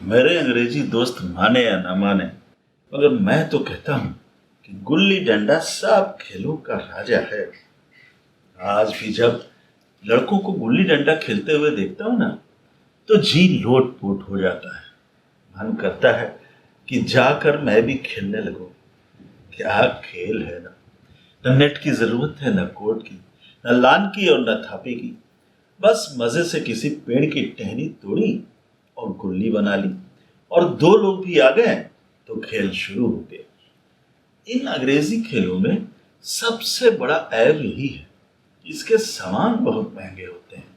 मेरे अंग्रेजी दोस्त माने या ना माने, मगर मैं तो कहता हूं कि गुल्ली डंडा सब खेलों का राजा है। आज भी जब लड़कों को गुल्ली डंडा खेलते हुए देखता हूं ना, तो जी लोट पोट हो जाता है। मन करता है कि जाकर मैं भी खेलने लगूं। क्या खेल है ना। न नेट की जरूरत है, न कोर्ट की, न लान की और न थापी की। बस मजे से किसी पेड़ की टहनी तोड़ी और गुल्ली बना ली, और दो लोग भी आ गए तो खेल शुरू हो गया। इन अंग्रेजी खेलों में सबसे बड़ा ऐब यही है, इसके सामान बहुत महंगे होते हैं।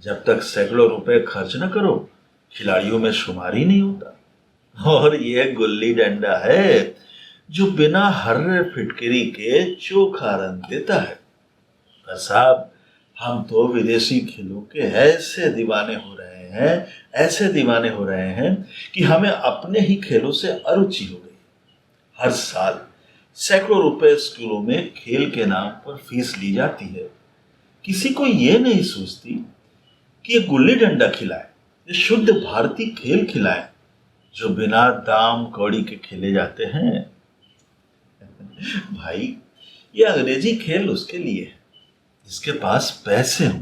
जब तक सैकड़ों रुपए खर्च न करो, खिलाड़ियों में शुमार ही नहीं होता। और यह गुल्ली डंडा है जो बिना हर्रे फिटकरी के चोखा रन देता है। पर साहब, हम तो विदेशी खेलों के ऐसे दीवाने हो रहे हैं, ऐसे दीवाने हो रहे हैं कि हमें अपने ही खेलों से अरुचि हो गई। हर साल सैकड़ों रुपए स्कूलों में खेल के नाम पर फीस ली जाती है। किसी को ये नहीं सोचती कि ये गुल्ली डंडा खिलाए, ये शुद्ध भारतीय खेल खिलाए जो बिना दाम कौड़ी के खेले जाते हैं। भाई, ये अंग्रेजी खेल उसके लिए है जिसके पास पैसे हों।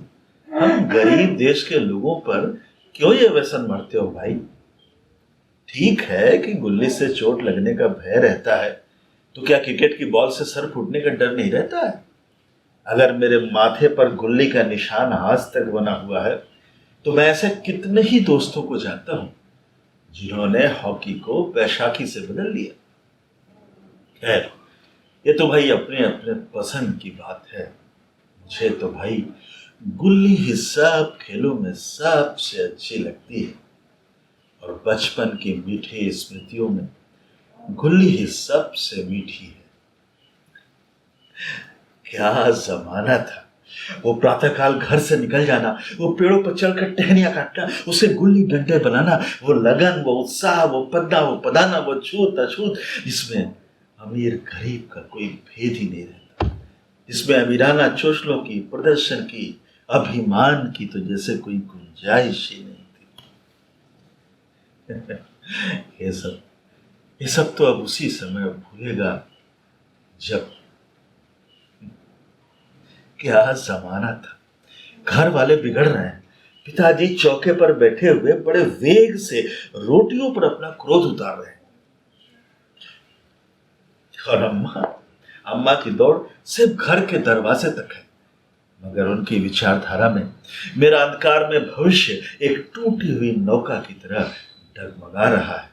हम गरीब देश के लोगों पर क्यों ये व्यसन मरते हो भाई? ठीक है कि गुल्ली से चोट लगने का भय रहता है, तो क्या क्रिकेट की बॉल से सर फूटने का डर नहीं रहता है? अगर मेरे माथे पर गुल्ली का निशान आज तक बना हुआ है, तो मैं ऐसे कितने ही दोस्तों को जानता हूं जिन्होंने हॉकी को बैशाखी से बदल लिया। खैर, ये तो भाई अपने अपने पसंद की बात है। मुझे तो भाई गुल्ली ही सब खेलों में सबसे अच्छी लगती है, और बचपन की मीठी स्मृतियों में गुल्ली ही सबसे मीठी है। क्या जमाना था। वो प्रातःकाल घर से निकल जाना, वो पेड़ों पर चढ़कर टहनियां काटना, उसे गुल्ली डंडे बनाना, वो लगन, वो उत्साह, वो पद्दा, वो पदाना, वो छूत अछूत, जिसमें अमीर गरीब का कोई भेद ही नहीं रहता, जिसमें अमीराना चोचलों की, प्रदर्शन की, अभिमान की तो जैसे कोई गुंजाइश ही नहीं थी। ये सब तो अब उसी समय भूलेगा जब। क्या जमाना था। घर वाले बिगड़ रहे हैं, पिताजी चौके पर बैठे हुए बड़े वेग से रोटियों पर अपना क्रोध उतार रहे हैं, और अम्मा अम्मा की दौड़ सिर्फ घर के दरवाजे तक है। मगर उनकी विचारधारा में मेरा अंधकार में भविष्य एक टूटी हुई नौका की तरह डगमगा रहा है,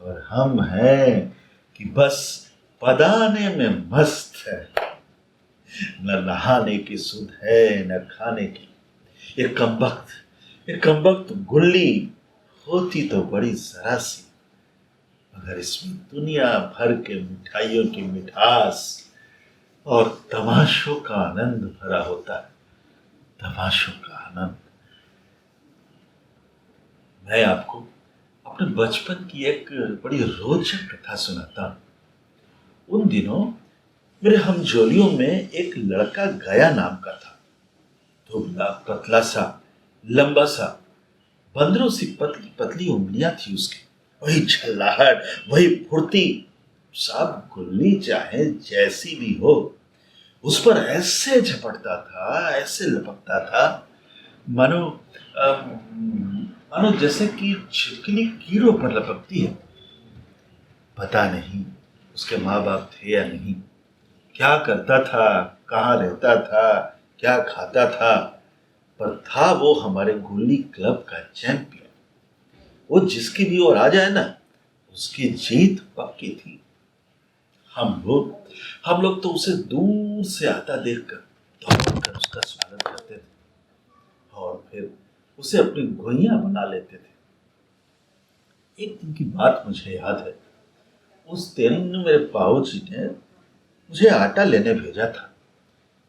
और हम हैं कि बस पदाने में मस्त है। न नहाने की सुध है, न खाने की। ये कमबख्त गुल्ली होती तो बड़ी जरा सी, मगर इसमें दुनिया भर के मिठाइयों की मिठास और तमाशों का आनंद भरा होता है। तमाशों का आनंद। मैं आपको अपने बचपन की एक बड़ी रोचक कथा सुनाता हूं। उन दिनों मेरे हमजोलियों में एक लड़का गया नाम का था। धुबला, पतला सा, लंबा सा, बंदरों सी पतली पतली उंगलियां थी उसकी। वही छल्लाहट, वही फुर्ती। सब गुल्ली चाहे जैसी भी हो, उस पर ऐसे झपटता था, ऐसे लपकता था, मानो मानो जैसे कि छिपकली कीड़ों पर लपकती है। पता नहीं उसके माँ बाप थे या नहीं, क्या करता था, कहाँ रहता था, क्या खाता था, पर था वो हमारे गुल्ली क्लब का चैंपियन। वो जिसकी भी ओर आ जाए ना, उसकी जीत पक्की थी। हम लोग तो उसे दूर से आता देखकर दौड़कर उसका स्वागत करते थे, और फिर उसे अपनी घुइयां बना लेते थे। एक दिन की बात मुझे याद है। उस दिन मेरे बाबूजी ने मुझे आटा लेने भेजा था।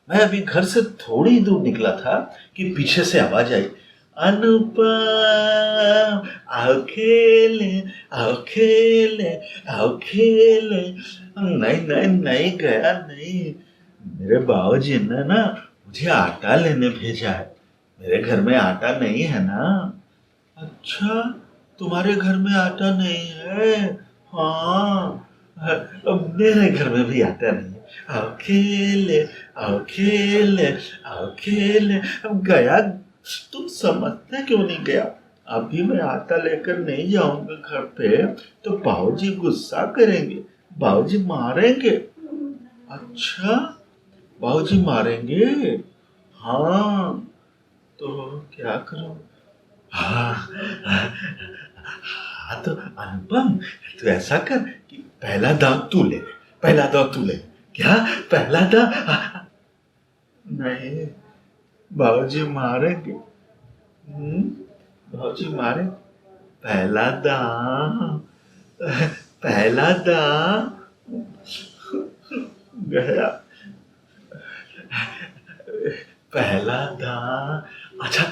मैं अभी घर से थोड़ी दूर निकला था कि पीछे से आवाज आई, अनुपम आओ खेले, आओ खेले, आओ खेले। नहीं नहीं नहीं, गया नहीं। मेरे बाबूजी ने ना मुझे आटा लेने भेजा है। मेरे घर में आटा नहीं है ना। अच्छा, तुम्हारे घर में आटा नहीं है? हाँ, अब मेरे घर में भी आटा नहीं है। आओ खेले, आओ खेले, आओ खेले। अब गया, तुम समझते क्यों नहीं गया? अभी मैं आटा लेकर नहीं जाऊंगा घर पे तो बाबूजी गुस्सा करेंगे, बाबूजी मारेंगे। अच्छा, बाबूजी मारेंगे? हाँ, तो क्या करूं? हाँ, हाँ तो अनुपम, तू ऐसा कर कि पहला दाव तू ले, पहला दाव तू ले। क्या पहला दाव? नहीं, बाबूजी मारेंगे। बाबूजी मारे। पहला दाव, पहला दाव गया, पहला दाव। अच्छा,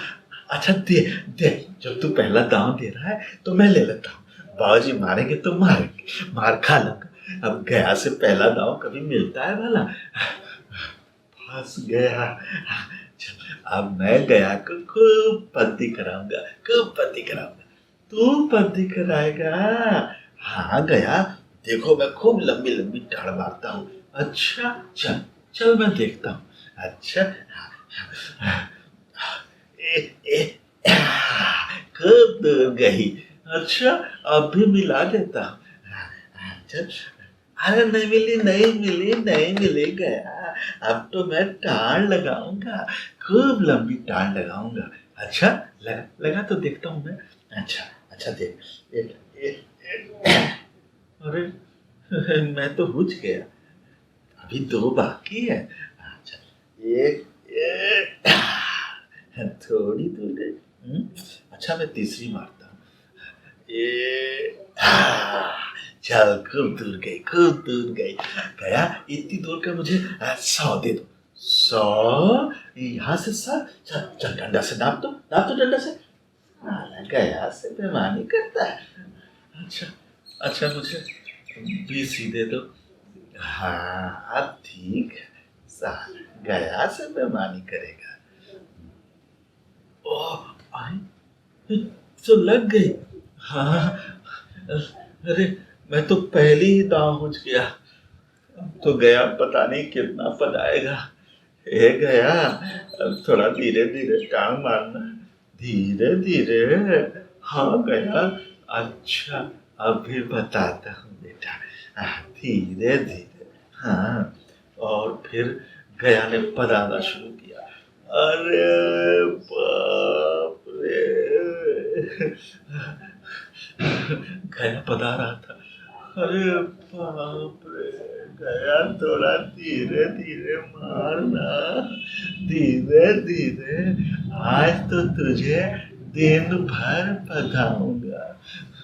अच्छा दे दे, जब तू पहला दाव दे रहा है तो मैं ले लेता हूँ। बाबूजी मारेंगे तो मारेंगे, मार खा लूंगा। अब गया से पहला दाव कभी मिलता है भला? फंस गया। चल, अब मैं गया को खूब पत्ती कराऊंगा, खूब पत्ती कराऊंगा। तू पत्ती कराएगा? हाँ गया, देखो मैं खूब लंबी लंबी टाड़ मारता हूँ। अच्छा, चल चल मैं देखता हूँ। अच्छा, ए, ए, खूब दूर गई। अच्छा, अब भी मिला देता हूँ। चल, अरे नहीं मिली, नहीं मिली, नहीं मिली गया। अब तो मैं टाड़ लगाऊंगा, खूब लंबी टाड़ लगाऊंगा। अच्छा, लगा तो देखता हूँ मैं। अच्छा, अच्छा देख, अरे मैं तो बुझ गया, अभी दो बाकी है। अच्छा, एक, थोड़ी दूर है। अच्छा, मैं तीसरी मारता हूँ। चल, खूब दूर गई, खूब दूर गई। गया, इतनी दूर का मुझे 100 दे दो। 100? यहाँ से 100? चल चल, डंडा से नाप दो डंडा से। गया से बेईमानी करता है। अच्छा, अच्छा मुझे 20 ही दे दो। हाँ, अब ठीक है, गया से बेईमानी करेगा। ओह, आई तो लग गई। हाँ, अरे मैं तो पहले ही दांव बुझ गया। अब तो गया पता नहीं कितना पदाएगा। ए गया, अब थोड़ा धीरे धीरे टांग मारना, धीरे धीरे। हाँ गया, अच्छा अभी बताता हूँ बेटा, धीरे धीरे। हाँ, और फिर गया ने पदाना शुरू किया। अरे बाप रे, गया पदा रहा था। अरे बाप रे, गया थोड़ा धीरे धीरे मारना, धीरे धीरे। आज तो तुझे दिन भर पधाऊंगा।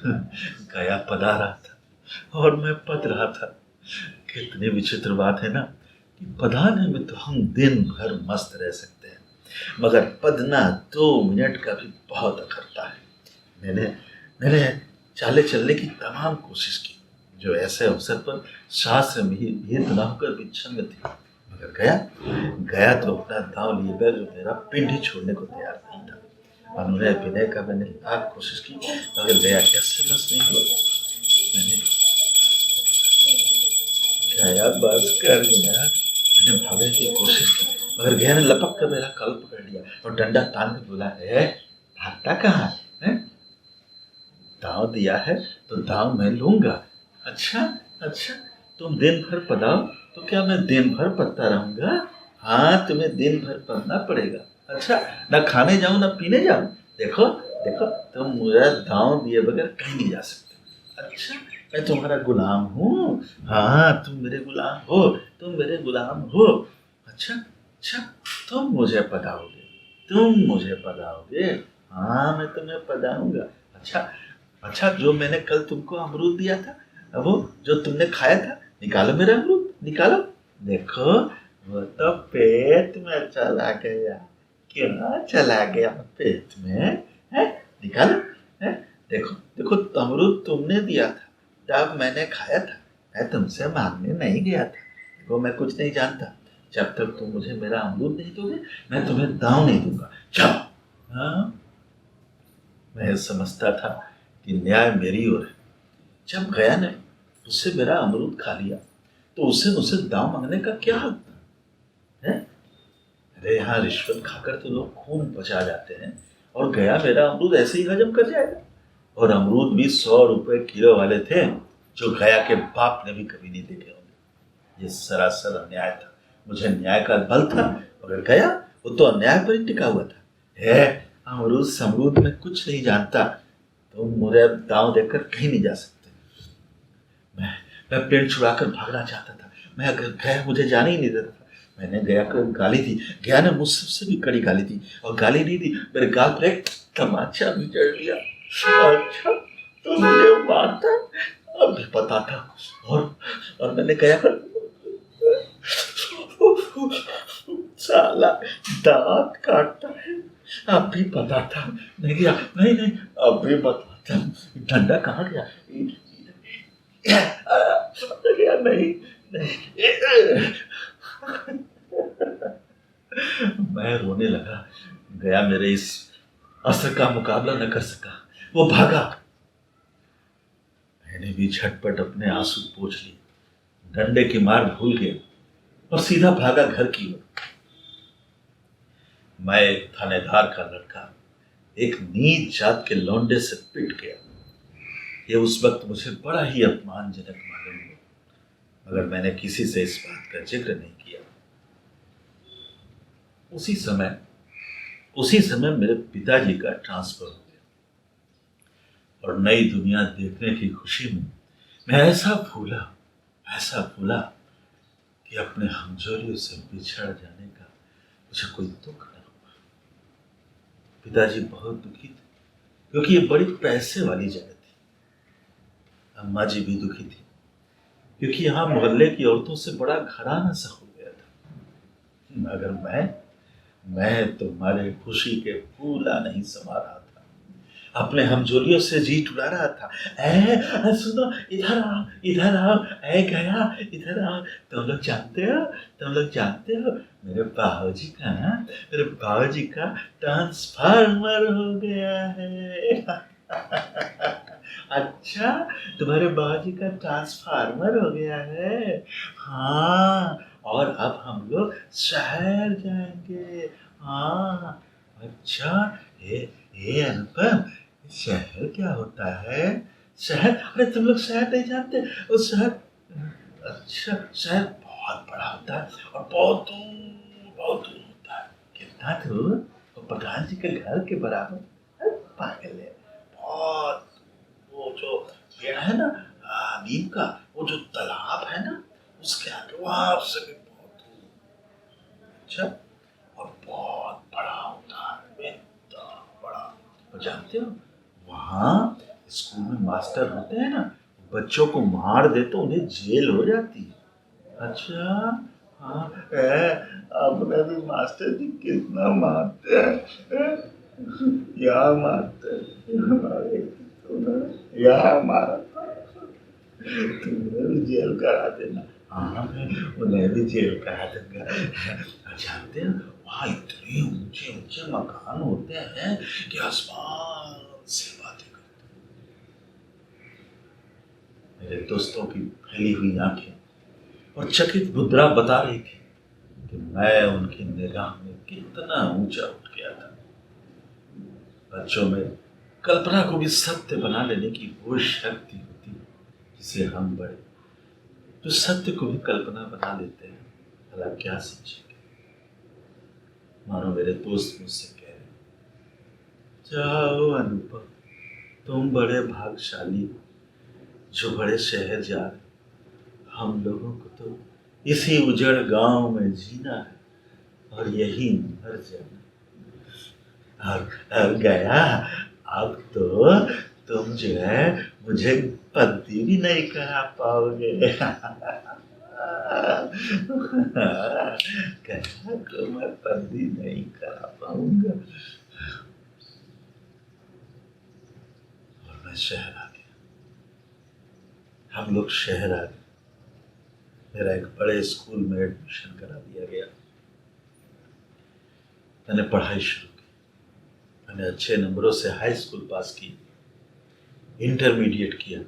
गया पदा रहा था और मैं पद रहा था। कितनी विचित्र बात है ना कि पधाने में तो हम दिन भर मस्त रह सकते हैं, मगर पदना 2 मिनट का भी बहुत अखरता है। मैंने चाले चलने की तमाम कोशिश की जो ऐसे अवसर पर शास्त्र में ही न होकर भी छंग थी, मगर गया तो अपना दांव लिए बैल जो मेरा पिंड ही छोड़ने को तैयार नहीं था। अनुनय विनय का मैंने लाख कोशिश की, मगर गया टस से बस नहीं हुआ। मैंने गया बस कर गया, मैंने भागने की कोशिश की, मगर गया ने लपक कर मेरा कल पकड़ लिया और डंडा तान के बोला, है भागता कहाँ है? दांव दिया है तो दांव मैं लूंगा। अच्छा, अच्छा, तुम दिन भर पदाओ तो क्या मैं दिन भर पदता रहूंगा? हाँ, तुम्हें दिन भर पदना पड़ेगा। अच्छा, ना खाने जाऊं ना पीने जाऊं। देखो देखो, तुम मुझे दांव दिए बगैर कहीं नहीं जा सकते। अच्छा, मैं तुम्हारा गुलाम हूँ। हाँ, तुम मेरे गुलाम हो, तुम मेरे गुलाम हो। अच्छा, अच्छा, तुम मुझे पदाओगे, तुम मुझे पदाओगे। हाँ, मैं तुम्हें पदाऊंगा। अच्छा, अच्छा, जो मैंने कल तुमको अमरूद दिया था, वो जो तुमने खाया था, निकालो मेरा अमरूद, निकालो। देखो, वो तो पेट में चला गया। क्यों चला गया पेट में? है, निकालो। है, देखो देखो, अमरूद तुमने दिया था तब मैंने खाया था, मैं तुमसे मांगने नहीं गया था। देखो, मैं कुछ नहीं जानता, जब तक तुम मुझे मेरा अमरूद नहीं दोगे मैं तुम्हें दांव नहीं दूंगा। जाओ। हाँ, मैं समझता था कि न्याय मेरी ओर है। जब गया ने उससे मेरा अमरूद खा लिया तो उससे मुझसे दाम मांगने का क्या हक है? अरे यहाँ रिश्वत खाकर तो लोग खून बचा जाते हैं, और गया मेरा अमरूद ऐसे ही हजम कर जाएगा। और अमरूद भी 100 रुपए किलो वाले थे, जो गया के बाप ने भी कभी नहीं देखे होंगे। ये सरासर अन्याय था। मुझे न्याय का बल था, मगर गया वो तो अन्याय पर ही टिका हुआ था। है अमरूद समरूद में कुछ नहीं जानता, तो मुझे दांव देकर कहीं नहीं जा सकते। मैं मैं पेड़ छुड़ाकर भागना चाहता था। मैं अगर गया मुझे जाने ही नहीं देता था। मैंने गया को गाली दी। गया ने मुझसे भी कड़ी गाली दी, और गाली नहीं दी, मेरे गाल पर एक तमाचा भी जड़ लिया। अच्छा, तो मुझे मारता अब भी पता था। और मैंने गया कर साला दांत काटता है, अब भी पता था। नहीं गया, नहीं नहीं, अब भी पता था। डंडा कहाँ गया? गया नहीं, नहीं। मैं रोने लगा। गया मेरे इस असर का मुकाबला न कर सका, वो भागा। मैंने भी झटपट अपने आंसू पोंछ लिए, डंडे की मार भूल गया और सीधा भागा घर की ओर। मैं एक थानेदार का लड़का एक नीच जात के लौंडे से पिट गया। ये उस वक्त मुझे बड़ा ही अपमानजनक मालूम हुआ, मगर मैंने किसी से इस बात का जिक्र नहीं किया। उसी समय मेरे पिताजी का ट्रांसफर हो गया, और नई दुनिया देखने की खुशी में मैं ऐसा भूला कि अपने हमजोलियों से बिछड़ जाने का मुझे कोई दुख न हुआ। पिताजी बहुत दुखी थे, क्योंकि ये बड़ी पैसे वाली जगह थी। अम्मा जी भी दुखी थी, क्योंकि यहाँ मोहल्ले की औरतों से बड़ा घराना सा हो गया था। मगर मैं तुम्हारे खुशी के फूला नहीं समा रहा था, अपने हमजोलियों से जी टुरा रहा था। सुनो, इधर आओ, गया, इधर आओ। तुम लोग जानते हो मेरे बाबूजी का ट्रांसफार्मर हो गया है। अच्छा, तुम्हारे बाबूजी का ट्रांसफार्मर हो गया है? हाँ, और अब हम लोग शहर जाएंगे। हाँ, अच्छा। ये अनुपम, शहर क्या होता है? शहर? अरे तुम लोग शहर नहीं जानते? उस शहर, अच्छा, शहर बहुत बड़ा होता है और बहुत दूर होता है। कितना दूर? तो प्रधान जी के घर के बराबर। अरे पागल है, बहुत। वो जो पेड़ है ना, नीम का, वो जो तालाब है ना, उसके आगे वहां से भी बहुत दूर। अच्छा, और बहुत बड़ा होता है, इतना बड़ा। और जानते हो, वहाँ स्कूल में मास्टर होते हैं ना, बच्चों को मार दे तो उन्हें जेल हो जाती है। अच्छा, हाँ। अपने भी मास्टर जी कितना मारते हैं। यहाँ मारते यहाँ मारा, तुम्हें भी जेल करा देना। हाँ, मैं उन्हें भी जेल करा दूंगा। जानते हैं, वहाँ इतने ऊंचे ऊंचे मकान होते हैं कि आसमान से बातें करते हैं। मेरे दोस्तों की फैली हुई आंखें और चकित मुद्रा बता रही थी कि मैं उनकी निगाह में कितना ऊंचा उठ गया था। बच्चों में कल्पना को भी सत्य बना लेने की वो शक्ति होती है, जिसे हम बड़े जो सत्य को भी कल्पना बना लेते हैं, भला क्या समझेंगे। मानो मेरे दोस्त मुझसे कह रहे, जाओ अनुपम, तुम बड़े भाग्यशाली हो जो बड़े शहर जा रहे। हम लोगों को तो इसी उजड़ गांव में जीना है और यही मर जाना। और गया, अब तो तुम जो है मुझे पति भी नहीं करा पाओगे। गया को मैं पति नहीं करा पाऊंगा। और मैं शहर आ गया। हम लोग शहर आ गए। मेरा एक बड़े स्कूल में एडमिशन करा दिया गया। मैंने पढ़ाई शुरू की। मैंने अच्छे नंबरों से हाई स्कूल पास की। इंटरमीडिएट किया,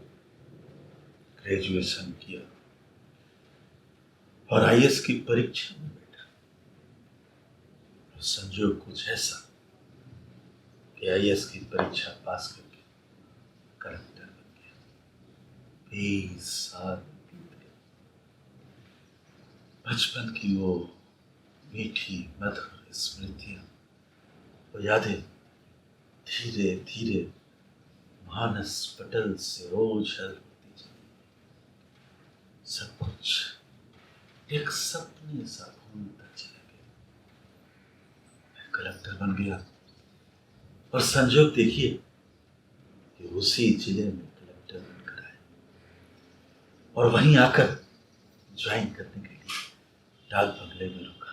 ग्रेजुएशन किया और आईएएस की परीक्षा में बैठा। संयोग कुछ ऐसा कि आईएएस की परीक्षा पास करके कलेक्टर बन गया। 20 साल बीत गए। बचपन की वो मीठी मधुर स्मृतियां, वो यादें धीरे धीरे मानस पटल से ओझल होती चली। सब कुछ एक सपने सा भूलता चला गया। मैं कलेक्टर बन गया और संजोग देखिए कि उसी जिले में कलेक्टर बनकर आए और वहीं आकर ज्वाइन करने के लिए डाक बंगले में रुका।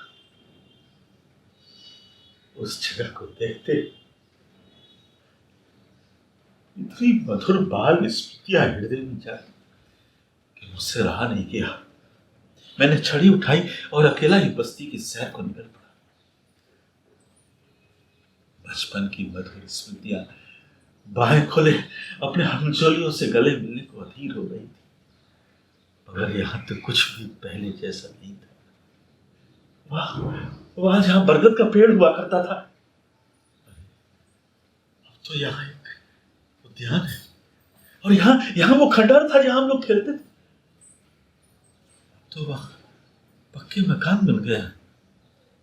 उस जगह को देखते इतनी मधुर बाल स्मृतियां हृदय में जाती कि मुझसे रहा नहीं गया। मैंने छड़ी उठाई और अकेला ही बस्ती की सैर को निकल पड़ा। बचपन की मधुर स्मृतियां बाहें खोले अपने हमजोलियों से गले मिलने को अधीर हो रही थी, मगर यहां तो कुछ भी पहले जैसा नहीं था। वहां जहां बरगद का पेड़ हुआ करता था, अब तो यहाँ एक उद्यान है और यहाँ वो खंडहर था जहां हम लोग खेलते थे। तो वहां पक्के मकान बन गया।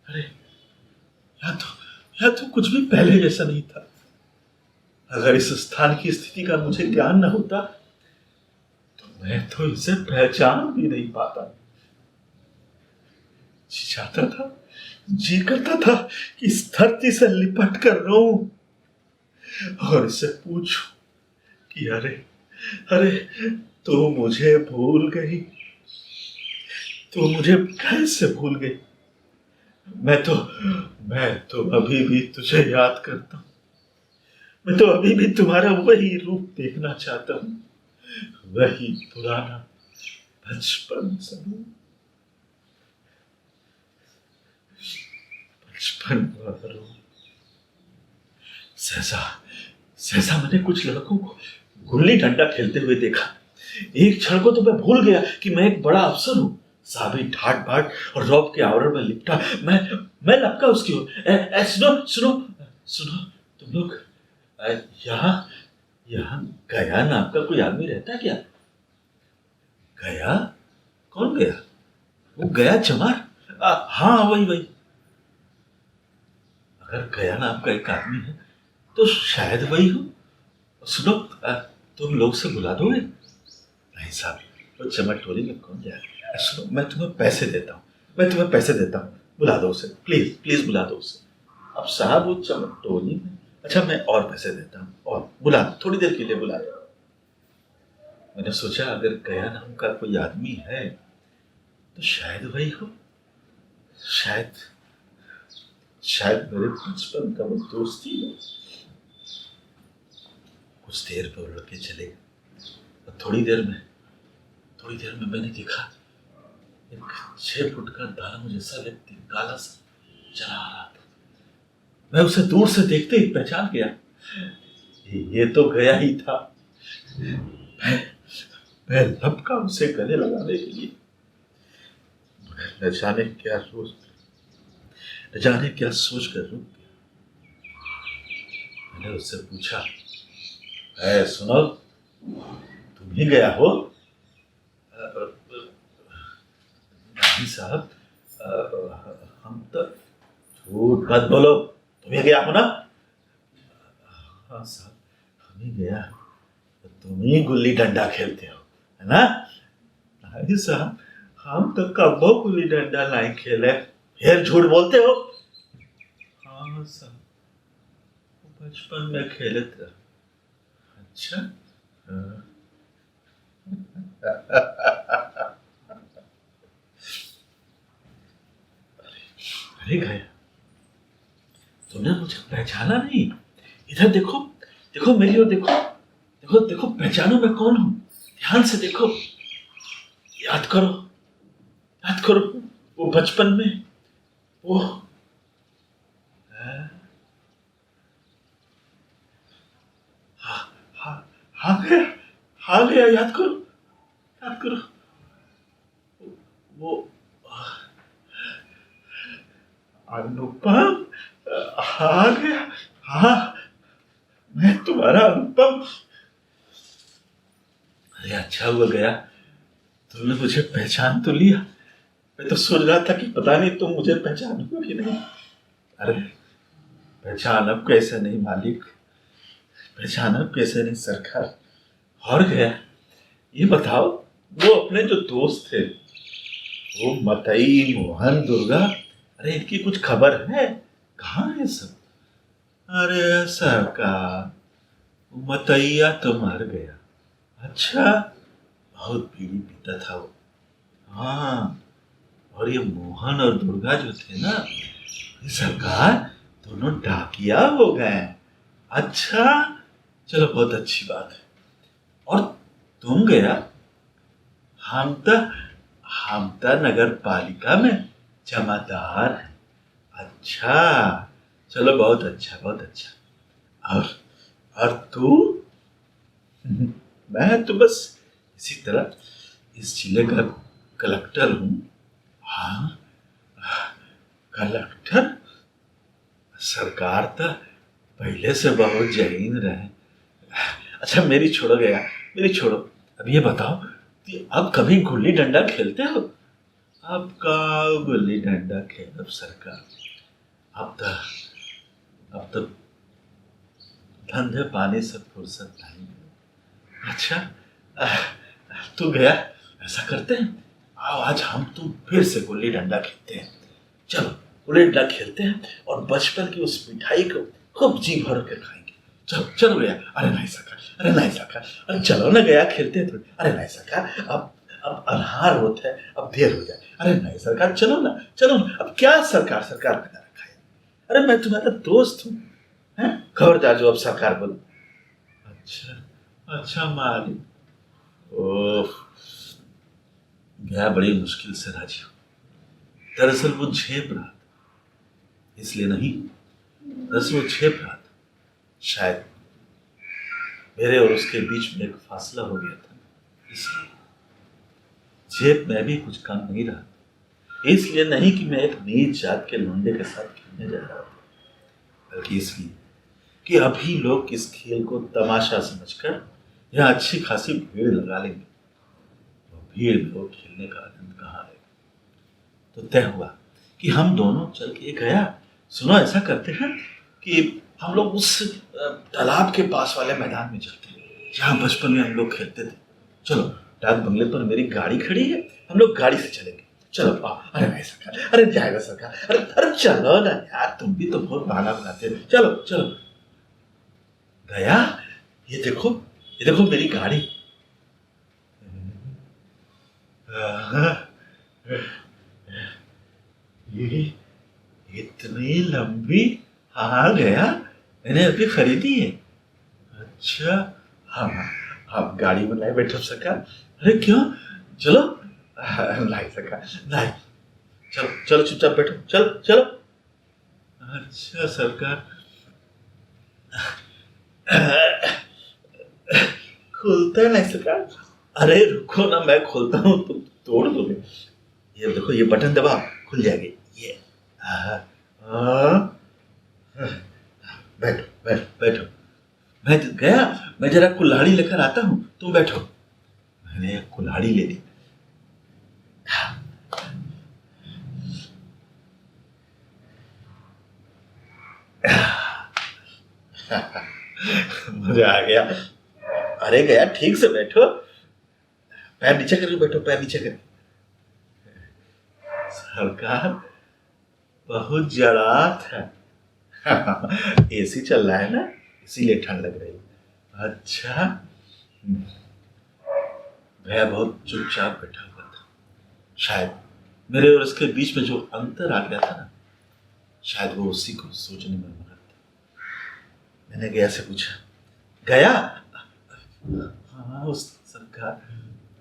अरे यहाँ तो कुछ भी पहले जैसा नहीं था। अगर इस स्थान की स्थिति का मुझे ज्ञान न होता तो मैं तो इसे पहचान भी नहीं पाता। जी चाहता था, जी करता था कि इस धरती से लिपट कर रहूं और इसे पूछूं कि अरे अरे तू मुझे भूल गई, तू मुझे कैसे भूल गई। मैं तो अभी भी तुझे याद करता हूं। मैं तो अभी भी तुम्हारा वही रूप देखना चाहता हूं, वही पुराना बचपन समय, बचपन वालों। सहसा सहसा मैंने कुछ लड़कों को गुल्ली डंडा खेलते हुए देखा। एक क्षण को तो मैं भूल गया कि मैं एक बड़ा अफसर हूं। साबी ठाट बाट और रौब के आवरण में लिपटा मैं लपका उसकी ओर। सुनो सुनो सुनो, तुम लोग यहाँ यहाँ गया नाम का कोई आदमी रहता क्या? गया? कौन गया? वो गया चमार? हाँ वही वही। अगर गया नाम का एक आदमी है तो शायद वही हो। सुनो, तुम लोग से बुला दोगे? नहीं साहब, वो चमटोली में कौन जाए। सुनो, मैं तुम्हें पैसे देता हूँ, बुला दो उसे, प्लीज प्लीज बुला दो उसे। अब साहब वो चमटोली में, अच्छा मैं और पैसे देता हूँ, और बुला दो, थोड़ी देर के लिए बुला दो। मैंने सोचा अगर गया नाम का कोई आदमी है तो शायद वही हो। शायद शायद मेरे बचपन का वो दोस्त ही हो। कुछ देर पर लड़के चले और थोड़ी देर में मैंने देखा एक 6 फुट का दानव जैसा व्यक्ति काला सा चला आ रहा था। मैं उसे दूर से देखते ही पहचान गया, ये तो गया ही था। मैं लपका उसे गले लगाने के लिए, न जाने क्या सोच कर रुक गया। मैंने उससे पूछा, सुनो, तुम ही गया हो? नहीं साहब, हम तो, झूठ मत बोलो, तुम ही गया हो ना? हाँ साहब, हम ही गया। तुम ही गुल्ली डंडा खेलते हो, है ना? नहीं साहब, हम तो कब्बो गुल्ली डंडा नहीं खेले। फिर झूठ बोलते हो? हाँ साहब, बचपन में खेले थे। अच्छा, अरे गया, तुमने मुझे पहचाना नहीं? इधर देखो, देखो मेरी ओर देखो, देखो देखो, पहचानो मैं कौन हूं। ध्यान से देखो, याद करो वो बचपन में वो, हाँ हाँ आ गया, याद करो, याद करो। वो अनुपम आ गया। हाँ, मैं तुम्हारा अनुपम। अरे अच्छा हुआ गया, तुमने मुझे पहचान तो लिया। मैं तो सोच रहा था कि पता नहीं तुम मुझे पहचानोगे कि नहीं। अरे पहचान अब कैसे नहीं मालिक, पहचान अब कैसे नहीं सरकार। और गया, ये बताओ, वो अपने जो दोस्त थे, वो मतई, मोहन, दुर्गा, अरे इनकी कुछ खबर है? कहाँ है सब? अरे सरकार, मतैया तो मर गया। अच्छा, बहुत बीड़ी पीता था वो। हाँ, और ये मोहन और दुर्गा जो थे ना, ये सरकार दोनों डाकिया हो गए। अच्छा, चलो बहुत अच्छी बात है। और तुम गया, हम तो हम तो नगर पालिका में जमादार हैं। अच्छा, चलो बहुत अच्छा, बहुत अच्छा। और तू? मैं तो बस इसी तरह इस जिले का कलेक्टर हूँ। हाँ, कलेक्टर? सरकार तो पहले से बहुत जहीन रहे। अच्छा मेरी छोड़ो गया, मेरी छोड़ो। अब ये बताओ कि अब कभी गुल्ली डंडा खेलते हो? अब का गुल्ली डंडा खेल सरकार, अब तो अब तो धंधे पानी से फुर्सत नहीं। अच्छा, तू गया, ऐसा करते हैं, आओ आज हम तुम फिर से गुल्ली डंडा खेलते हैं। चलो गुल्ली डंडा खेलते हैं और बचपन की उस मिठाई को खूब जी भर के खाएंगे। चलो चलो गया। अरे नहीं सरकार, अरे नहीं सरकार, अरे चलो ना गया, खेलते हैं थोड़ी। अरे नहीं सरकार, अब अनहार होता है, अब देर हो जाए। अरे नहीं सरकार, चलो ना, चलो ना। अब क्या सरकार सरकार बना रखा है? अरे मैं तुम्हारा दोस्त हूँ, हैं? खबरदार जो अब सरकार बोलो। अच्छा अच्छा मालिक। ओह, गया बड़ी मुश्किल से राजी हो। दरअसल वो झेप रहा था, इसलिए नहीं, दरअसल वो झेप रहा था। शायद मेरे और उसके बीच में एक फासला हो गया था, इसलिए झेप में भी कुछ कम नहीं रहा। इसलिए नहीं कि मैं एक नीच जात के लौंडे के साथ खेलने जा रहा था, बल्कि इसलिए कि अभी लोग इस खेल को तमाशा समझकर यहाँ अच्छी खासी भीड़ लगा लेंगे। तो भीड़ में वो खेलने का आनंद कहाँ है? तो तय हुआ कि हम दोनों चल के गया। सुनो, ऐसा करते हैं कि हम लोग उस तालाब के पास वाले मैदान में चलते हैं जहाँ बचपन में हम लोग खेलते थे। चलो, डाक बंगले पर मेरी गाड़ी खड़ी है, हम लोग गाड़ी से चलेंगे। चलो अरे नहीं सरकार, अरे जाएगा सरकार, अरे अरे चलो ना यार, तुम भी तो बहुत बहाना बनाते हो। चलो चलो। गया, ये देखो मेरी गाड़ी। ये इतनी लंबी? हाँ गया, मैंने अभी खरीदी है। अच्छा, हाँ हाँ, गाड़ी में नहीं बैठो सरकार। अरे क्यों? चलो। नहीं सरकार, नहीं, चलो चलो चुपचाप बैठो, चलो चलो। अच्छा सरकार, खुलता नहीं सरकार। अरे रुको ना, मैं खोलता हूँ, तुम तोड़ दोगे। ये देखो, ये बटन दबा, खुल जाएगी ये। बैठो बैठो बैठो। मैं गया, मैं जरा कुल्हाड़ी लेकर आता हूँ, तुम बैठो। मैंने एक कुल्हाड़ी ले ली। मजा आ गया। अरे गया, ठीक से बैठो, पैर नीचे करके बैठो, पैर नीचे करके। सरकार बहुत जरात है। एसी चल रहा है ना, इसीलिए ठंड लग रही है। अच्छा, भैया बहुत चुपचाप बैठा हुआ था। शायद मेरे और उसके बीच में जो अंतर आ गया था ना, शायद वो उसी को सोचने में मगन था। मैंने गया से पूछा, गया? हाँ उस सरकार।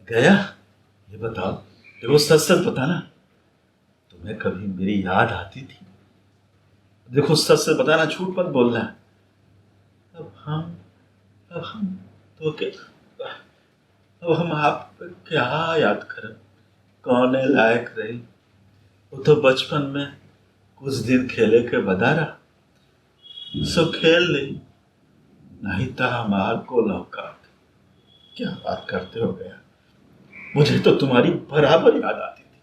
गया, ये बताओ, देखो सच सच बताना, तुम्हें कभी मेरी याद आती थी? देखो सच सच बताना, झूठ मत बोलना। अब हम तो अब हम आप पे क्या याद करें, कौन है लायक रही। वो तो बचपन में कुछ दिन खेले के बदारा, सो खेल ली, नहीं तो हमार को लौका। क्या बात करते हो गया, मुझे तो तुम्हारी बराबर याद आती थी।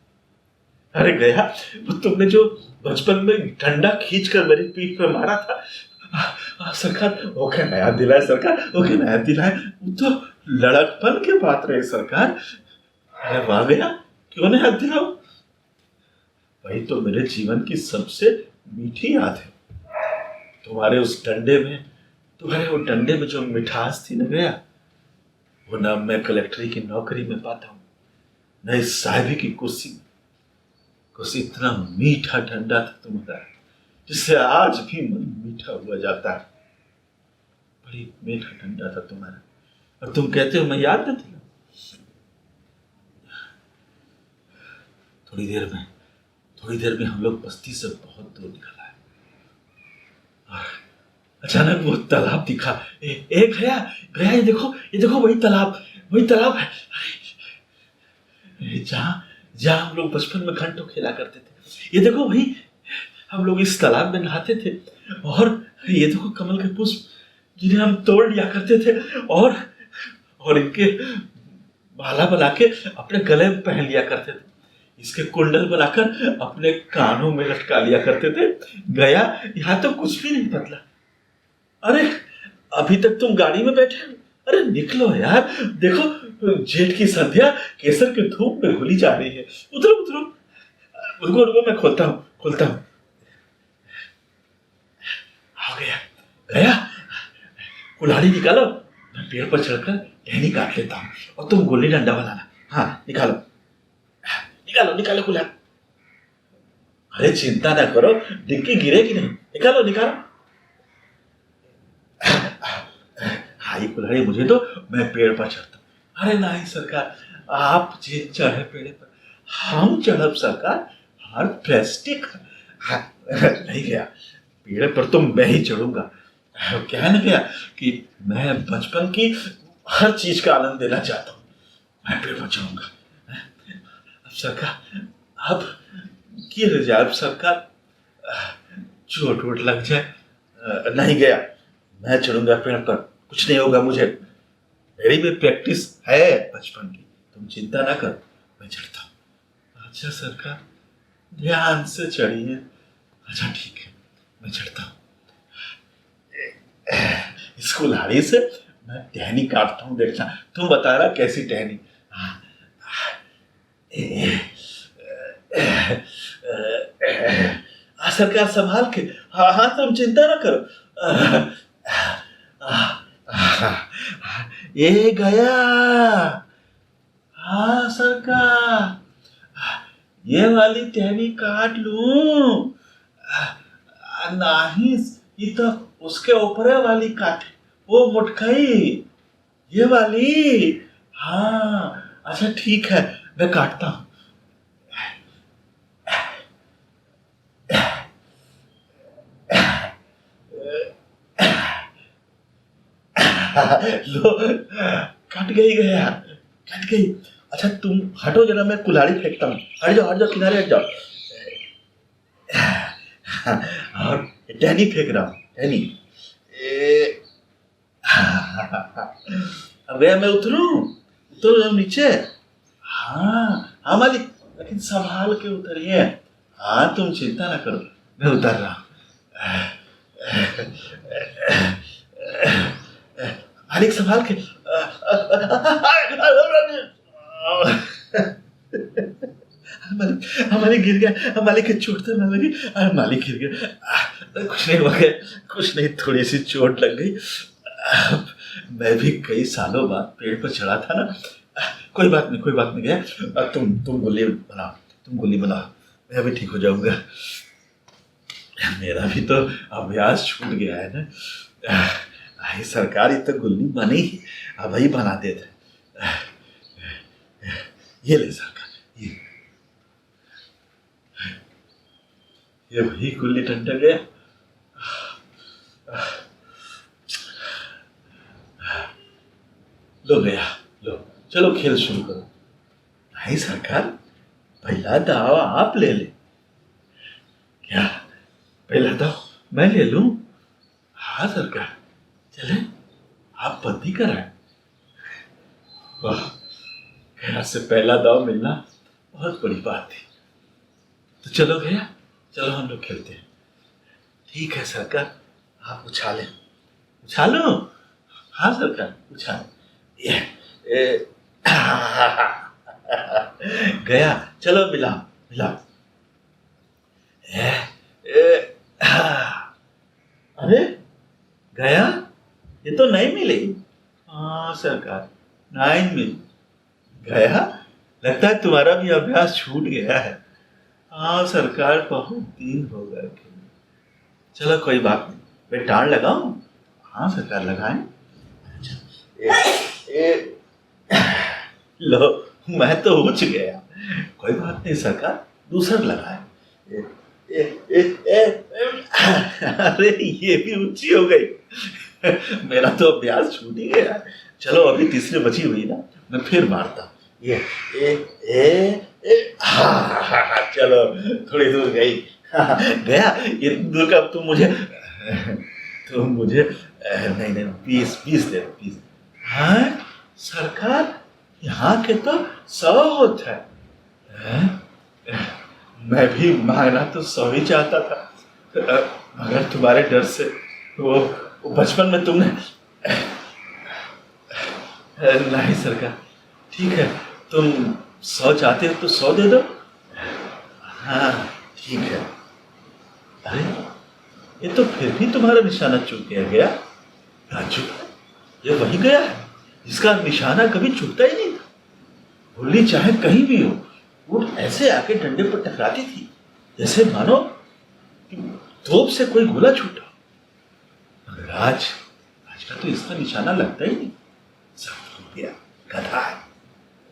अरे गया, वो तुमने जो बचपन में डंडा खींच कर मेरी पीठ पे मारा था। सरकार ओके नया दिलाए, सरकार ओके नया दिलाए। वो तो लड़कपन के बात रहे सरकार। अरे वाह गया, क्यों नहीं याद दिलाओ। वही तो मेरे जीवन की सबसे मीठी याद है। तुम्हारे उस डंडे में, तुम्हारे वो डंडे में जो मिठास थी न गया, वो ना मैं कलेक्टरी की नौकरी में पाता हूँ, न इस साहिबी की कुर्सी में। कुछ इतना मीठा डंडा था तुम्हारा, जिससे आज भी मन मीठा हुआ जाता है। बड़ी मीठा डंडा था तुम्हारा, और तुम कहते हो मैं याद न दिलाऊं। थोड़ी देर में थोड़ी देर में हम लोग बस्ती से बहुत दूर निकल आए, और अचानक वो तालाब दिखा। एक गया गया, ये देखो वही तालाब है। जहाँ जहाँ हम लोग बचपन में घंटों खेला करते थे। ये देखो वही, हम लोग इस तालाब में नहाते थे। और ये देखो कमल के पुष्प, जिन्हें हम तोड़ लिया करते थे, और इनके माला बना के अपने गले में पहन लिया करते थे। इसके कुंडल बनाकर अपने कानों में लटका लिया करते थे। गया, यहाँ तो कुछ भी नहीं बदला। अरे अभी तक तुम गाड़ी में बैठे हो। अरे निकलो यार, देखो जेठ की संध्या केसर के धूप में घुली जा रही है। उतरो उतरो, रुको रुको, मैं खोलता हूँ। आ गया गया, कुल्हाड़ी निकालो, मैं पेड़ पर चढ़कर टहनी काट लेता हूँ, और तुम गुल्ली डंडा बनाना। हाँ निकालो निकालो कुल्हाड़ी। अरे चिंता ना करो, डिग्गी गिरेगी नहीं। निकालो। हाँ ये कुल्हाड़ी मुझे दो, मैं पेड़ पर चढ़ता हूँ। अरे नहीं सरकार, आप जे चढ़े पेड़ पर, हम चढ़ब सरकार, हमार प्रेस्टिक। हाँ, नहीं गया, पेड़ पर तो मैं ही चढ़ूंगा। क्या है ना गया कि मैं बचपन की हर चीज का आनंद लेना चाहता हूँ। मैं पेड़ पर चढ़ूंगा। अब सरकार, अब की रिजर्व सरकार, चोट वोट लग जाए। नहीं गया, मैं चढ़ूंगा पेड़ पर, कुछ नहीं होगा मुझे। मेरी भी प्रैक्टिस है बचपन की, तुम चिंता ना कर, मैं चढ़ता हूँ। अच्छा सरकार, ध्यान से चढ़िए। अच्छा ठीक है, मैं चढ़ता हूँ। इस कुल्हाड़ी से मैं टहनी काटता हूँ, देखना। तुम बता रहा कैसी टहनी। सरकार संभाल के। हाँ तुम चिंता ना करो। ये गया। हाँ सरकार, ये वाली टहनी काट लूं। नहीं, ये तो उसके ऊपर वाली काटे, वो मुटकई, ये वाली। हाँ अच्छा ठीक है, मैं काटता हूँ। लो, कट गया, कट गई। अच्छा तुम हटो जरा, मैं कुल्हाड़ी फेंकता हूँ। हट जाओ किनारे हट जाओ। और टहनी फेंक रहा हूँ, टहनी। अब गया, मैं उतरू जाऊँ नीचे। हाँ मालिक, लेकिन संभाल के उतरिए। हाँ तुम चिंता ना करो, मैं उतर रहा हूँ। मालिक संभाल के। मालिक गिर गया, मालिक की चोट तो ना लगी। अरे मालिक गिर गया, कुछ नहीं हो गया, कुछ नहीं, थोड़ी सी चोट लग गई। मैं भी कई सालों बाद पेड़ पर चढ़ा था ना। कोई बात नहीं गया। तुम गुल्ली बनाओ, मैं भी ठीक हो जाऊंगा। मेरा भी तो अभ्यास छूट गया है ना। आई सरकार, ये तो गुल्ली बनी ही, अब ही बना देते। ये ले सरकार, ये वही गुल्ली डंडा गया। लो गया, लो चलो खेल शुरू करो। नहीं सरकार, पहला दाव आप ले ले। क्या पहला दाव मैं ले लूं? हाँ सरकार, चले आप पति कराए। वाह, गया से पहला दाव मिलना बहुत बड़ी बात थी। तो चलो गया, चलो हम लोग खेलते हैं। ठीक है सरकार, आप उछालें। उछालो? हाँ सरकार, उछाल। ये गया, चलो मिलाओ मिलाओ। ए, अरे गया, ये तो नहीं मिली। हाँ सरकार, नहीं मिली। गया, लगता है तुम्हारा भी अभ्यास छूट गया है। हाँ सरकार, बहुत दिन हो गए। चलो कोई बात नहीं, मैं टाण लगाऊं? हाँ सरकार, लगाएं। ए, लो, मैं तो उछ गया। कोई बात नहीं सरकार, दूसरा लगाए। अरे ये भी ऊंची हो गई। मेरा तो अभ्यास छूट ही गया। चलो अभी तीसरी बची हुई ना, मैं फिर मारता। ये चलो थोड़ी दूर गई। गया, ये दूर का तुम मुझे नहीं नहीं, पीस दे दो, पीस। हाँ सरकार, यहाँ के तो 100 होता है। मैं भी मांगना तो 100 ही चाहता था, मगर तुम्हारे डर से वो बचपन में तुमने नहीं सरकार, ठीक है, तुम 100 चाहते हो तो 100 दे दो। हाँ ठीक है। अरे ये तो फिर भी तुम्हारा निशाना चूक गया। राजू, ये वही गया है, इसका निशाना कभी चूकता ही नहीं था। गुल्ली चाहे कहीं भी हो, वो ऐसे आके डंडे पर टकराती थी जैसे मानो तोप से कोई गोला छूटा। मगर आज का तो इसका निशाना लगता ही नहीं। सब हो गया, गधा है।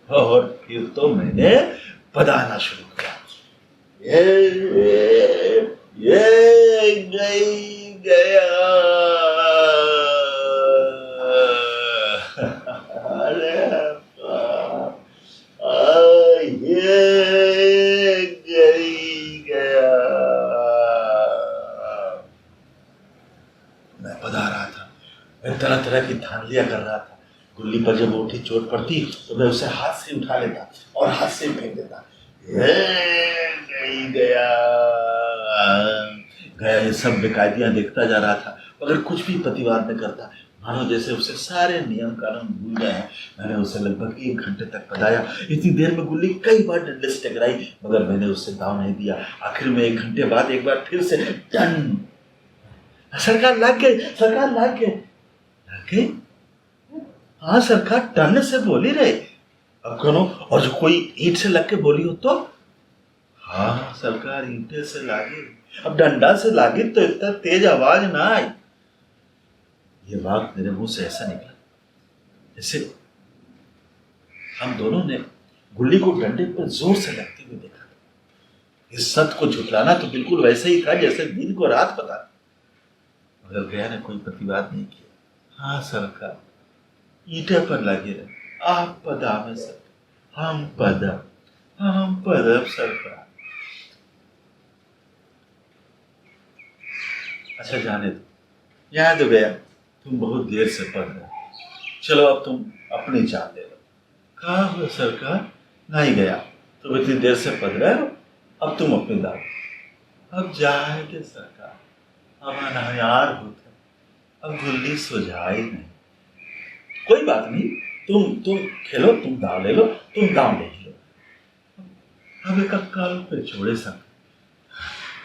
और फिर तो मैंने पदाना शुरू किया। ये गया। अरे गया। मैं पधा रहा था, मैं तरह तरह की धांधलियां कर रहा था। गुल्ली पर जब उठी चोट पड़ती तो मैं उसे हाथ से उठा लेता और हाथ से फेंक देता। गया गया ये सब बेकायदियां देखता जा रहा था, मगर कुछ भी प्रतिवाद न करता, मानो जैसे उसे सारे नियम कानून भूल गए हैं। मैंने उसे लगभग 1 घंटे तक पधाया। इतनी देर में गुल्ली कई बार डंडे से टकराई, मगर मैंने उससे दाव नहीं दिया। आखिर में 1 घंटे बाद एक बार फिर से टन। सरकार लग गए, सरकार लग गए। लग गए? हाँ सरकार, टन से बोली रहे। अब करो, और जो कोई ईंट से लग के बोली हो तो? हाँ सरकार, ईंटे से लागे। अब डंडा से लागे तो इतना तेज आवाज ना आई। ये बात मेरे मुंह से ऐसा निकला जैसे हम दोनों ने गुल्ली को डंडे पर जोर से लगते हुए देखा। इस सत्य को झुठलाना तो बिल्कुल वैसे ही था जैसे दिन को रात पता। मगर गया ने कोई प्रतिवाद नहीं किया। हाँ सरकार, ईंटे पर लगे रहे। आप पदा में सर, हम पदब सरकार। अच्छा जाने दो, यहाँ तो गया, तुम बहुत देर से पढ़ रहे। चलो अब तुम अपनी चाल ले लो। कहा हुआ सरकार? नहीं गया, तुम इतनी देर से पढ़ रहे हो, अब तुम अपनी दाव। अब जाएंगे सरकार, अब अनहयार होते, अब गुल्ली सुझाई नहीं। कोई बात नहीं, तुम खेलो, तुम दाव ले लो, तुम दाव ले लो। अब एक कल पे छोड़े सब,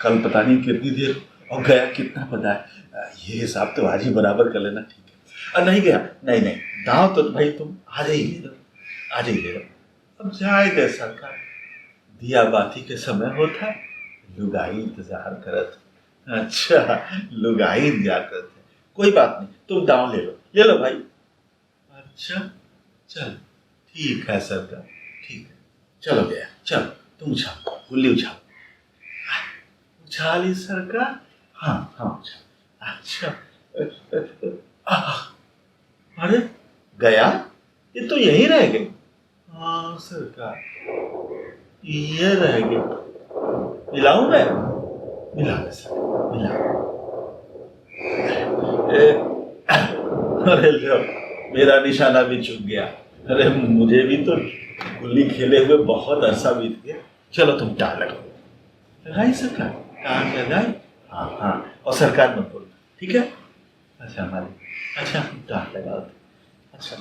कल पता नहीं कितनी देर और गया कितना पता है। ये हिसाब तो आज ही बराबर कर लेना, ठीक है। और नहीं गया, नहीं नहीं, दाव तो भाई तुम आज ही ले लो, आज ही ले लो। अब जाए गए सरकार, दिया बाती के समय होता, लुगाई इंतजार करत। अच्छा, लुगाई इंतजार करते, कोई बात नहीं, तुम दाव ले लो भाई। अच्छा चल, ठीक है सरकार, ठीक है, चलो गया, चलो तुम उछालो, गुल्ली उछालो। उछाली सरकार? हाँ हाँ उछाल। अच्छा, अरे गया, ये तो यहीं रह गए। हाँ सरकार, ये रह गए। मिलाऊं मैं? मिला दे सर, मिला। अरे लो, मेरा निशाना भी चूक गया। अरे मुझे भी तो गुल्ली खेले हुए बहुत अरसा बीत गया। चलो तुम टाल लगाओ। लगाई सरकार, टाल लगाई। हाँ हाँ, और सरकार मत बोलना, ठीक है? अच्छा मालिक, अच्छा टाल लगाओ। अच्छा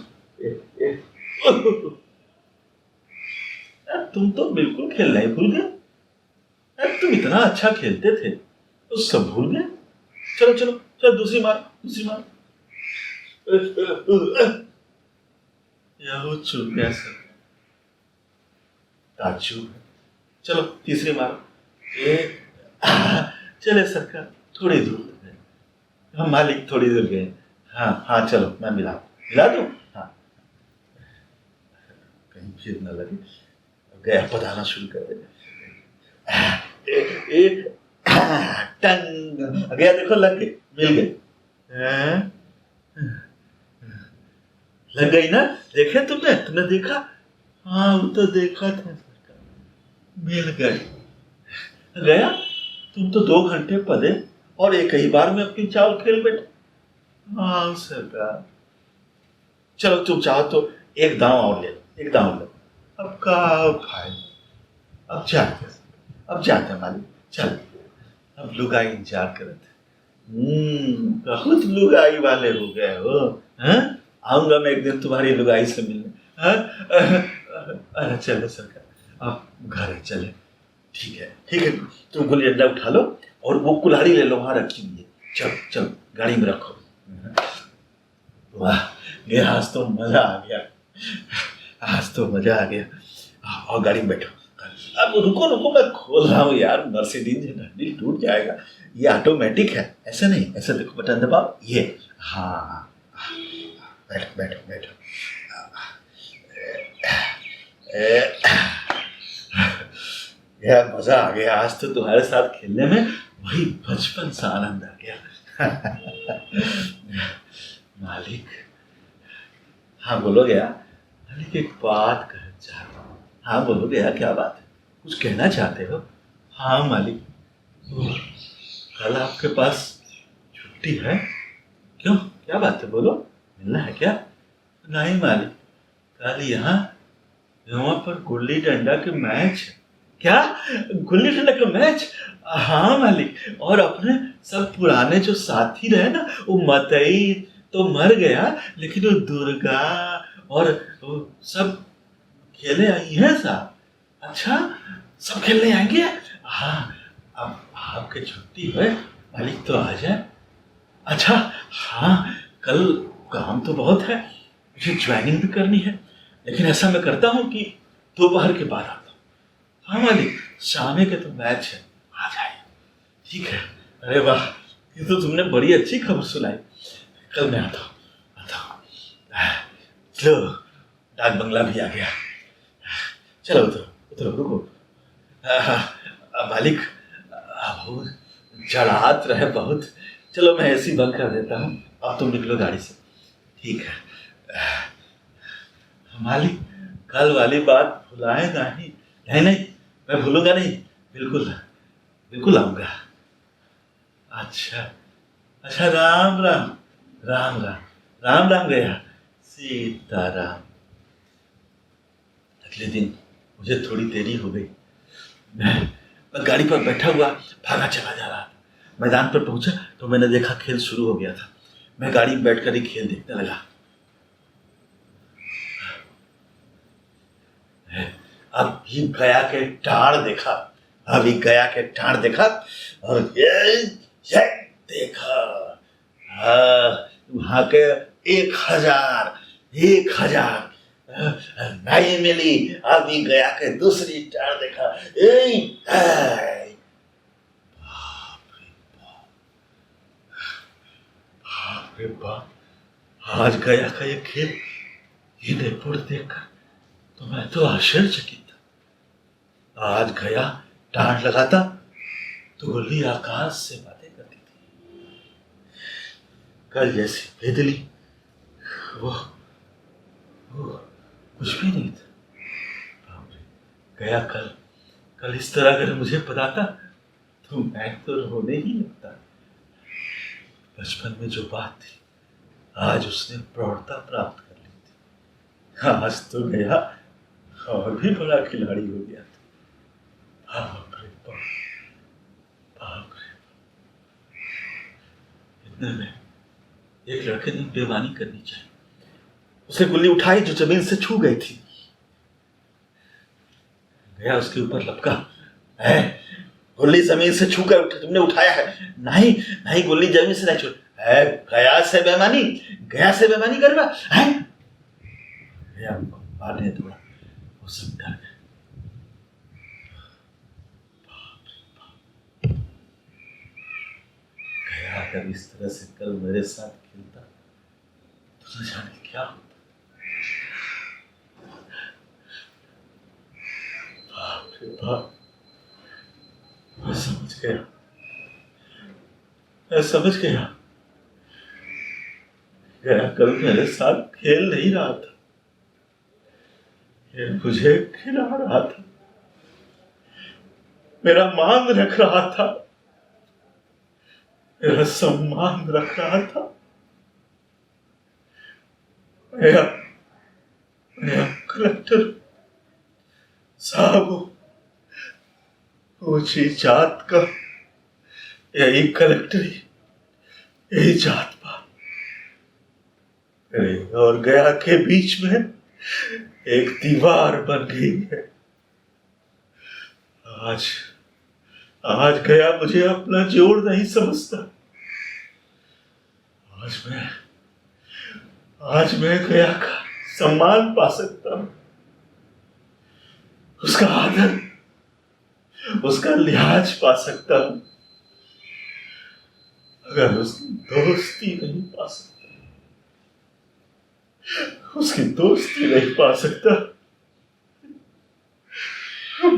यार, तुम तो बिल्कुल खेलना ही भूल गए यार। तुम इतना अच्छा खेलते थे तो सब भूल गए। चलो चलो चलो, दूसरी मार, दूसरी मार। यह चूक गया सर, ताज्जुब है। चलो तीसरी मारो। चले सरकार, थोड़ी दूर गए हम मालिक, थोड़ी दूर गए। हाँ हाँ चलो, मैं मिला मिला दूं। हाँ, कहीं फिर न लगे, गया बताना शुरू कर दे। एक टंग गया, देखो लग गए, मिल गए। लग गई ना? देखे तुमने? तुमने देखा? हाँ वो तो देखा था सरकार, मिल गए। गया? तुम तो 2 घंटे पदे और एक ही बार में अपनी चाल खेल बैठे। हाँ सरकार, चलो तुम चाहो तो एक दांव और ले लो, एक दांव लो। अब का भाई, अब जाते, अब जाते मालिक, चल। अब लुगाई इंतजार करे थे। बहुत लुगाई वाले हो गए हो। हैं? आऊंगा मैं एक दिन तुम्हारी लुगाई से मिलने। अरे चलो सरकार, अब घर चले। ठीक है ठीक है, तुम गुल्ली डंडा उठा लो और वो कुल्हाड़ी ले लो, वहां रखी हुई है। चलो चलो, गाड़ी में रखो। वाह, ये आज तो मजा आ गया, आज तो मजा आ गया। और गाड़ी में बैठो। अब रुको रुको, मैं खोल रहा हूँ यार, मर्सिडीज हैंडल टूट जाएगा। ये ऑटोमेटिक है, ऐसा नहीं, ऐसा देखो, बटन दबाओ ये। हाँ, बैठो बैठो बैठो। यार मजा आ गया आज तो तुम्हारे साथ खेलने में, वही बचपन सा आनंद आ गया। मालिक, हाँ बोलो गया। मालिक एक बात कहना चाहता हूँ। हाँ बोलो गया, क्या बात है? कुछ कहना चाहते हो? हाँ मालिक, कल आपके पास छुट्टी है? क्यों, क्या बात है, बोलो, मिलना है क्या? नहीं मालिक, कल यहाँ पर गुल्ली डंडा के मैच है। क्या, गुल्ली डंडा का मैच? हाँ मालिक, और अपने सब पुराने जो साथी रहे ना, वो मतई तो मर गया, लेकिन वो दुर्गा और वो सब खेले आई है साहब। अच्छा, सब खेलने आएंगे? हाँ, अब आपकी छुट्टी है मालिक तो आ जाए। अच्छा हाँ, कल काम तो बहुत है, मुझे ज्वाइनिंग भी करनी है, लेकिन ऐसा मैं करता हूँ कि दोपहर के बाद आता हूँ। हाँ मालिक, शाम के तो मैच है, आ जाए। ठीक है। अरे वाह, ये तो तुमने बड़ी अच्छी खबर सुनाई। कल मैं आता हूँ, आता हूँ। लो, डाक बंगला भी आ गया। चलो उतरो उतरो, रुको। मालिक, वो जड़ात रहे बहुत। चलो मैं एसी बंद कर देता हूँ, अब तुम निकलो गाड़ी से। ठीक है मालिक, कल वाली बात भुलाए नहीं। नहीं नहीं, मैं भूलूंगा नहीं, बिल्कुल बिल्कुल आऊंगा। अच्छा अच्छा, राम राम, राम राम, राम राम गया, सीताराम। अगले दिन मुझे थोड़ी देरी हो गई। मैं गाड़ी पर बैठा हुआ भागा चला जा रहा था। मैदान पर पहुंचा तो मैंने देखा खेल शुरू हो गया था। मैं गाड़ी में बैठकर ही खेल देखने लगा। अभी गया के टाड़ देखा, अभी गया के टाड़ देखा, और ये देखा। वहां के 1,000 नहीं मिली। अभी गया के दूसरी टाड़ देखा। बाप रे बाप, आज गया का ये खेल, ये रिपोर्ट देखकर तो मैं तो आश्चर्यचकित था। आज गया टांड लगाता तो गुल्ली आकाश से बातें करती थी। कल जैसी बिजली, वो ओह, कुछ भी नहीं था। बाप रे, गया कल कल इस तरह अगर मुझे बताता तो मैं तो रोने ही लगता। बचपन में जो बात थी आज उसने प्रौढ़ता प्राप्त कर ली थी। आज तो गया और भी बड़ा खिलाड़ी हो गया था। बाप रे बाप, बाप रे। इतने में एक लड़के ने बेईमानी करनी चाहिए, उसे गुल्ली उठाई जो जमीन से छू गई थी। गया उसके ऊपर लपका, है गुल्ली जमीन से छूकर तुमने उठाया है? नहीं नहीं, गुल्ली जमीन से नहीं छू है। गया से बेईमानी, गया से बेईमानी कर रहा है। गया को मारने थोड़ा वो सब डर गए। गया अगर इस तरह से कल मेरे साथ खेलता तो न जाने क्या होता। बाप रे बाप, मैं समझ गया, मैं समझ गया। गया कल मेरे साथ खेल नहीं रहा था, ये मुझे खिला रहा था, मेरा मान रख रहा था, मेरा सम्मान रख रहा था। मेरा मेरा कलेक्टर साहब, ऊंची जात का यही कलेक्टर, यही जात पात मेरे और गया के बीच में एक दीवार बन गई है। आज आज गया मुझे अपना जोड़ नहीं समझता। आज मैं गया का सम्मान पा सकता हूं, उसका आदर, उसका लिहाज पा सकता हूं। अगर उसकी दोस्ती नहीं पा सकता, उसकी दोस्ती नहीं पा सकता।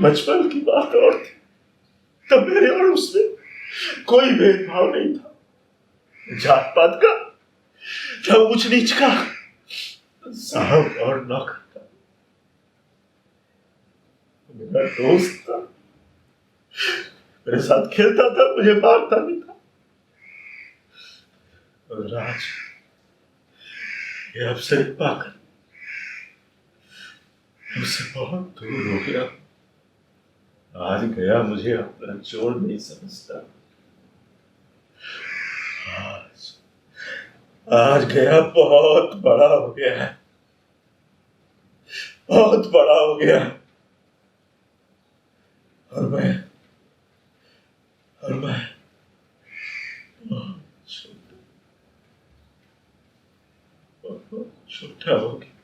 बचपन की बात और थी, तब मेरे और उसमें कोई भेदभाव नहीं था, जात पात का, न ऊंच नीच का, साहब और नौकर का। मेरा दोस्त था, मेरे साथ खेलता था, मुझे मारता भी था। और आज ये अवसर पाकर मुझसे बहुत दूर हो गया। आज गया मुझे अपना जोड़ नहीं समझता। आज आज गया बहुत बड़ा हो गया है, बहुत बड़ा हो गया। और मैं बहुत छोटा हो गया।